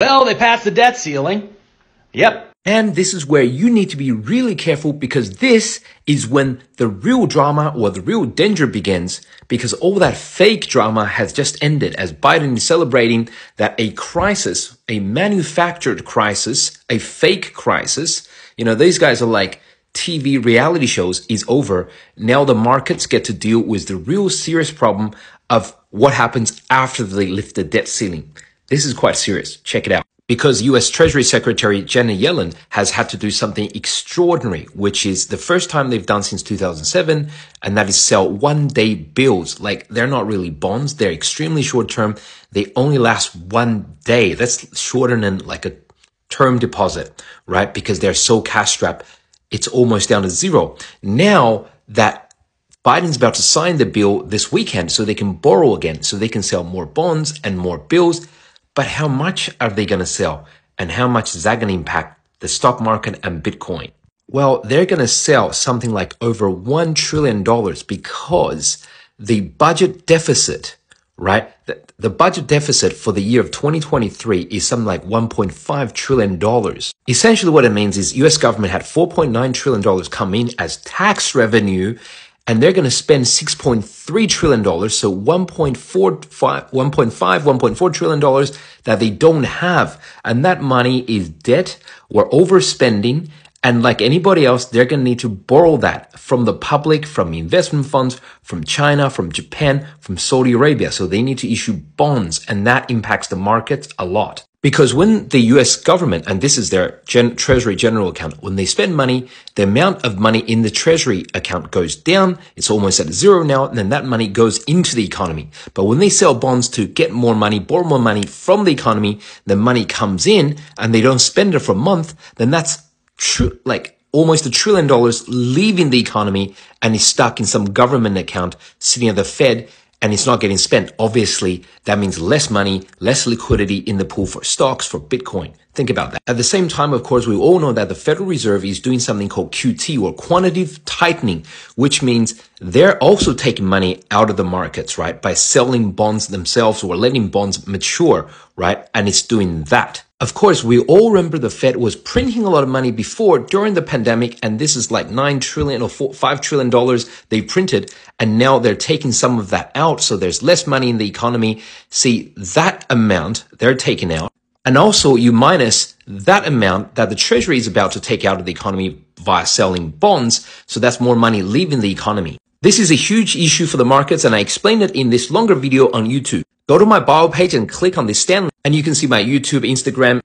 Well, they passed the debt ceiling. Yep. And this is where you need to be really careful, because this is when the real drama or the real danger begins, because all that fake drama has just ended as Biden is celebrating that a crisis, a manufactured crisis, a fake crisis, these guys are like TV reality shows, is over. Now the markets get to deal with the real serious problem of what happens after they lift the debt ceiling. This is quite serious. Check it out. Because US Treasury Secretary Janet Yellen has had to do something extraordinary, which is the first time they've done since 2007, and that is sell one-day bills. Like, they're not really bonds. They're extremely short-term. They only last 1 day. That's shorter than like a term deposit, right? Because they're so cash-strapped, it's almost down to zero. Now that Biden's about to sign the bill this weekend so they can borrow again, so they can sell more bonds and more bills. But how much are they going to sell? And how much is that going to impact the stock market and Bitcoin? Well, they're going to sell something like over $1 trillion, because the budget deficit, right? The budget deficit for the year of 2023 is something like $1.5 trillion. Essentially what it means is US government had $4.9 trillion come in as tax revenue, and they're going to spend $6.3 trillion, so $1.4 trillion that they don't have. And that money is debt or overspending. And like anybody else, they're going to need to borrow that from the public, from investment funds, from China, from Japan, from Saudi Arabia. So they need to issue bonds, and that impacts the markets a lot. Because when the US government, and this is their Treasury General account, when they spend money, the amount of money in the Treasury account goes down. It's almost at zero now, and then that money goes into the economy. But when they sell bonds to get more money, borrow more money from the economy, the money comes in and they don't spend it for a month, then that's like almost $1 trillion leaving the economy and is stuck in some government account sitting at the Fed, and it's not getting spent. Obviously, that means less money, less liquidity in the pool for stocks, for Bitcoin. Think about that. At the same time, of course, we all know that the Federal Reserve is doing something called QT, or quantitative tightening, which means they're also taking money out of the markets, right? By selling bonds themselves or letting bonds mature, right? And it's doing that. Of course, we all remember the Fed was printing a lot of money before, during the pandemic, and this is like $9 trillion or $5 trillion they printed, and now they're taking some of that out, so there's less money in the economy. See, that amount they're taking out, and also you minus that amount that the Treasury is about to take out of the economy via selling bonds, so that's more money leaving the economy. This is a huge issue for the markets, and I explained it in this longer video on YouTube. Go to my bio page and click on this stand, and you can see my YouTube, Instagram,